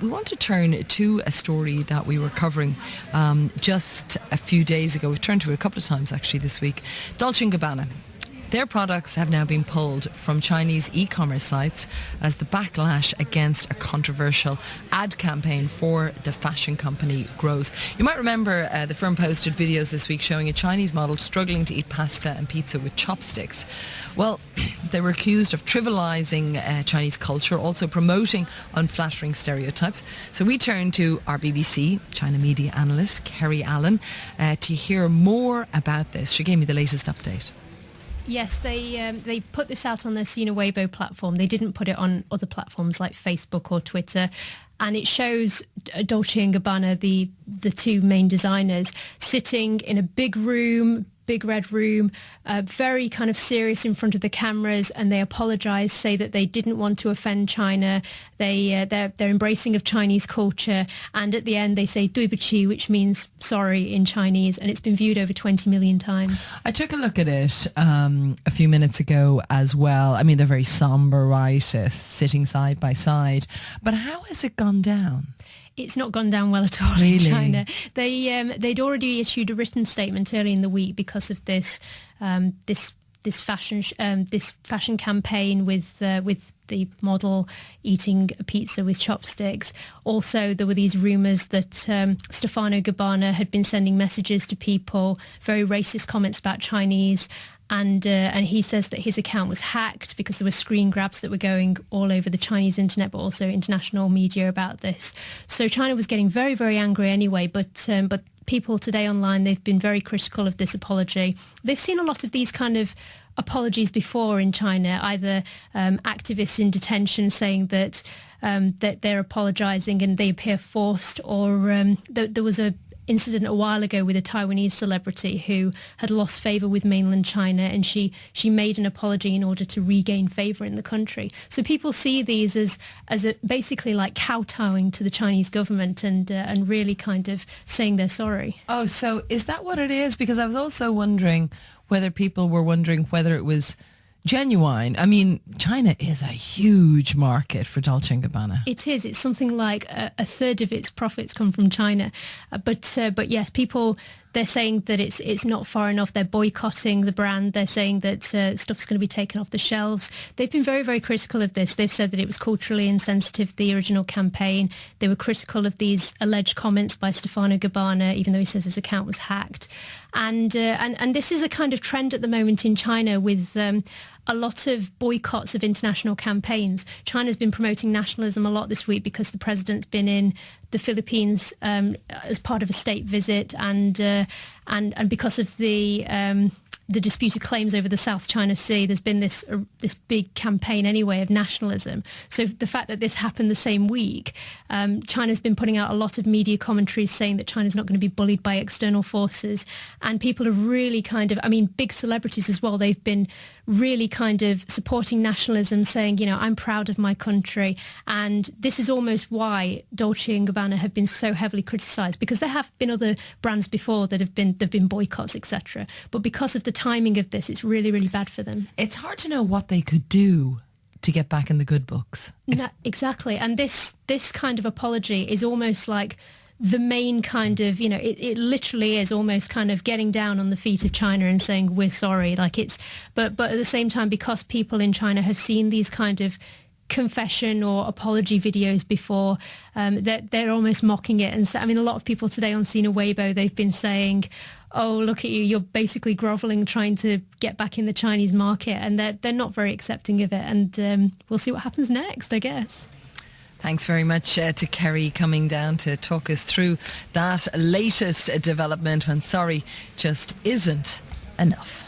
we want to turn to a story that we were covering just a few days ago. We've turned to it a couple of times actually this week. Dolce & Gabbana. Their products have now been pulled from Chinese e-commerce sites as the backlash against a controversial ad campaign for the fashion company grows. You might remember the firm posted videos this week showing a Chinese model struggling to eat pasta and pizza with chopsticks. Well, they were accused of trivialising Chinese culture, also promoting unflattering stereotypes. So we turned to our BBC China media analyst, Kerry Allen, to hear more about this. She gave me the latest update. Yes, they put this out on their Sina Weibo platform. They didn't put it on other platforms like Facebook or Twitter. And it shows Dolce & Gabbana, the two main designers, sitting in a big red room, very kind of serious in front of the cameras, and they apologise, say that they didn't want to offend China. They're embracing of Chinese culture, and at the end they say "对不起," which means sorry in Chinese, and it's been viewed over 20 million times. I took a look at it a few minutes ago as well. I mean, they're very sombre, right, sitting side by side. But how has it gone down? It's not gone down well at all really? In China. They'd already issued a written statement early in the week because of this fashion campaign with the model eating a pizza with chopsticks. Also, there were these rumours that Stefano Gabbana had been sending messages to people, very racist comments about Chinese. And he says that his account was hacked because there were screen grabs that were going all over the Chinese internet, but also international media about this. So China was getting very, very angry anyway. But people today online, they've been very critical of this apology. They've seen a lot of these kind of apologies before in China, either activists in detention saying that they're apologising and they appear forced, or there was a incident a while ago with a Taiwanese celebrity who had lost favour with mainland China, and she made an apology in order to regain favour in the country. So people see these as basically like kowtowing to the Chinese government and really kind of saying they're sorry. Oh, so is that what it is? Because I was also wondering whether people were wondering whether it was genuine. I mean, China is a huge market for Dolce & Gabbana. It is. It's something like a third of its profits come from China. But yes, people, they're saying that it's not far enough. They're boycotting the brand. They're saying that stuff's going to be taken off the shelves. They've been very, very critical of this. They've said that it was culturally insensitive, the original campaign. They were critical of these alleged comments by Stefano Gabbana, even though he says his account was hacked. And this is a kind of trend at the moment in China with a lot of boycotts of international campaigns. China's been promoting nationalism a lot this week because the president's been in the Philippines as part of a state visit, and because of the disputed claims over the South China Sea, there's been this big campaign anyway of nationalism. So the fact that this happened the same week, China's been putting out a lot of media commentaries saying that China's not going to be bullied by external forces. And people have really kind of, I mean, big celebrities as well, they've been really kind of supporting nationalism, saying, you know, I'm proud of my country. And this is almost why Dolce & Gabbana have been so heavily criticised, because there have been other brands before that have been boycotts, etc. But because of the timing of this, it's really, really bad for them. It's hard to know what they could do to get back in the good books. Exactly. And this kind of apology is almost like the main kind of, you know, it literally is almost kind of getting down on the feet of China and saying we're sorry. Like it's, but at the same time, because people in China have seen these kind of confession or apology videos before, that they're almost mocking it. And so, I mean, a lot of people today on Sina Weibo, they've been saying, oh, look at you, you're basically grovelling, trying to get back in the Chinese market. And they're not very accepting of it. And we'll see what happens next, I guess. Thanks very much to Kerry coming down to talk us through that latest development when sorry just isn't enough.